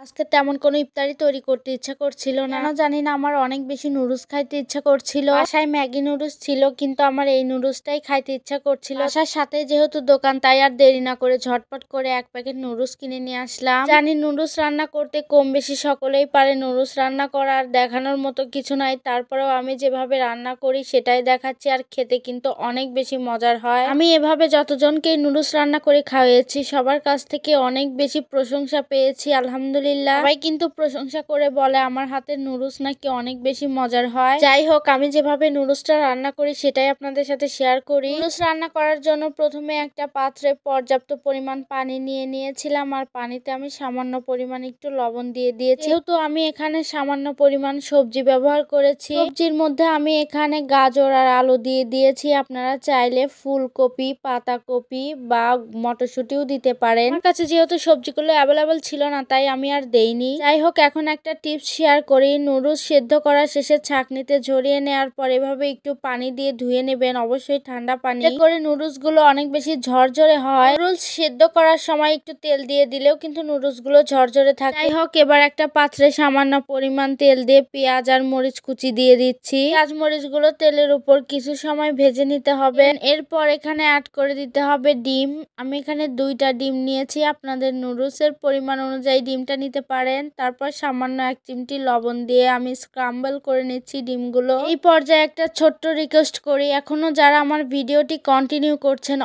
আজকে তেমন কোনো ইফতারি তৈরি করতে ইচ্ছা করছিল না, জানি না আমার অনেক বেশি নুডলস খাইতে ইচ্ছা করছিল। বাসায় ম্যাগি নুডলস ছিল, কিন্তু আমার এই নুডলসটাই খাইতে ইচ্ছা করছিল। বাসার সাথে যেহেতু দোকান, তাই আর দেরি না করে ঝটপট করে এক প্যাকেট নুডলস কিনে নিয়ে আসলাম। জানি নুডলস রান্না করতে কম বেশি সকলেই পারে, নুডলস রান্না করার দেখানোর মতো কিছু নাই, তারপরেও আমি যেভাবে রান্না করি সেটাই দেখাচ্ছি। আর খেতে কিন্তু অনেক বেশি মজার হয়। আমি এভাবে যতজনকে নুডলস রান্না করে খাওয়াইছি সবার কাছ থেকে অনেক বেশি প্রশংসা পেয়েছি, আলহামদুলিল্লাহ। সবাই কিন্তু প্রশংসা করে বলে আমার হাতের নুডলস নাকি অনেক বেশি মজার হয়। যাই হোক, আমি যেভাবে নুডলসটা রান্না করি সেটাই আপনাদের সাথে শেয়ার করি। নুডলস রান্না করার জন্য প্রথমে একটা পাত্রে পর্যাপ্ত পরিমাণ পানি নিয়ে নিয়েছিলাম, আর পানিতে আমি সামান্য পরিমাণ একটু লবণ দিয়ে দিয়েছি। যেহেতু আমি এখানে সামান্য পরিমাণ সবজি ব্যবহার করেছি, সবজির মধ্যে আমি এখানে গাজর আর আলু দিয়ে দিয়েছি। আপনারা চাইলে ফুলকপি, পাতাকপি বা মটরশুঁটিও দিতে পারেন। আমার কাছে যেহেতু সবজিগুলো অ্যাভেলেবেল ছিল না, তাই আমি আর দেইনি। যাই হোক, এখন একটা টিপস শেয়ার করি। নুডলস সেদ্ধ করার শেষে ছাঁকনিতে ঝরিয়ে নেওয়ার পর এভাবে একটু পানি দিয়ে ধুয়ে নেবেন, অবশ্যই ঠান্ডা পানি, এতে করে নুডলস গুলো অনেক বেশি ঝরঝরে হয়। নুডলস সেদ্ধ করার সময় একটু তেল দিয়ে দিলেও কিন্তু নুডলস গুলো ঝরঝরে থাকে। যাই হোক, এবার একটা পাত্রে সামান্য পরিমাণ তেল দিয়ে পেঁয়াজ আর মরিচ কুচি দিয়ে দিচ্ছি। পেঁয়াজ মরিচ গুলো তেলের উপর কিছু সময় ভেজে নিতে হবে। এরপর এখানে অ্যাড করে দিতে হবে ডিম। আমি এখানে 2টা ডিম নিয়েছি, আপনাদের নুডলস এর পরিমাণ অনুযায়ী ডিমটা নিতে পারেন। তারপর সামান্য 1 চিমটি লবণ দিয়ে আমি স্ক্রাম্বল করে নিচ্ছি ডিমগুলো। এই পর্যায়ে একটা ছোট্ট রিকোয়েস্ট করি, এখনো যারা আমার ভিডিওটি কন্টিনিউ করছেন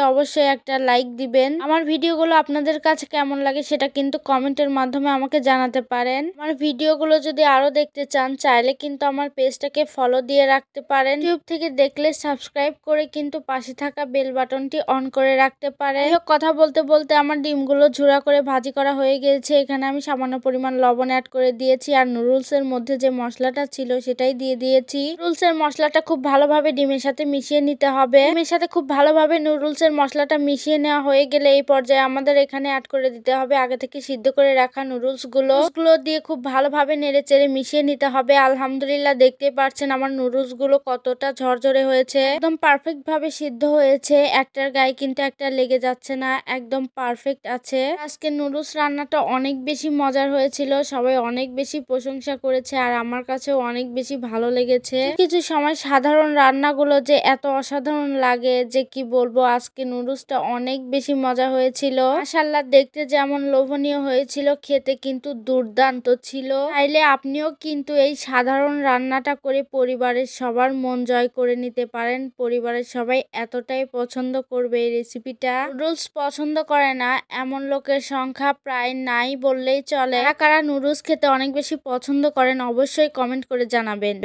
অবশ্যই একটা লাইক দিবেন। আমার ভিডিওগুলো আপনাদের কাছে কেমন লাগে সেটা কিন্তু কমেন্টের মাধ্যমে আমাকে জানাতে পারেন। আমার ভিডিওগুলো যদি আরো দেখতে চান, চাইলে কিন্তু আমার পেজটাকে ফলো দিয়ে রাখতে পারেন। ইউটিউব থেকে দেখলে সাবস্ক্রাইব করে কিন্তু পাশে থাকা বেল বাটনটি অন করে রাখতে পারেন। কথা বলতে বলতে আমার ডিমগুলো ঝুরা করে ভাজি করা হয়ে গেছে। এখানে আমি সামান্য পরিমাণ লবণ অ্যাড করে দিয়েছি, আর নুডলস এর মধ্যে যে মশলাটা ছিল সেটাই দিয়ে দিয়েছি। নুডলস এর মশলাটা খুব ভালোভাবে ডিমের সাথে মিশিয়ে নিতে হবে। ডিমের সাথে খুব ভালোভাবে নুডলস এর মশলাটা মিশিয়ে নেওয়া হয়ে গেলে এই পর্যায়ে আমাদের এখানে অ্যাড করে দিতে হবে আগে থেকে সিদ্ধ করে রাখা নুডলস গুলো দিয়ে খুব ভালোভাবে নেড়ে চেড়ে মিশিয়ে নিতে হবে। আলহামদুলিল্লাহ, দেখতেই পাচ্ছেন আমার নুডলস গুলো কতটা ঝরঝরে হয়েছে, একদম পারফেক্ট ভাবে সিদ্ধ হয়েছে। একটার গায়ে কিন্তু একটা লেগে যাচ্ছে না, একদম পারফেক্ট আছে। আজকে নুডলস রান্নাটা অনেক বেশি মজার হয়েছিল, সবাই অনেক বেশি প্রশংসা করেছে, আর আমার কাছেও অনেক বেশি ভালো লেগেছে। কিছু সময় সাধারণ রান্নাগুলো যে এত অসাধারণ লাগে যে কি বলবো। আজকে নুডলসটা অনেক বেশি মজা হয়েছিল, মাশাআল্লাহ। দেখতে যেমন লোভনীয় হয়েছিল, খেতে কিন্তু দুর্দান্ত ছিল। চাইলে আপনিও কিন্তু এই সাধারণ রান্নাটা করে পরিবারের সবার মন জয় করে নিতে পারেন। পরিবারের সবাই এতটাই পছন্দ করবে এই রেসিপিটা। নুডলস পছন্দ করে না এমন লোকের সংখ্যা প্রায় নাই বললেই চলে। কারা নুডলস খেতে অনেক বেশি পছন্দ করেন অবশ্যই কমেন্ট করে জানাবেন।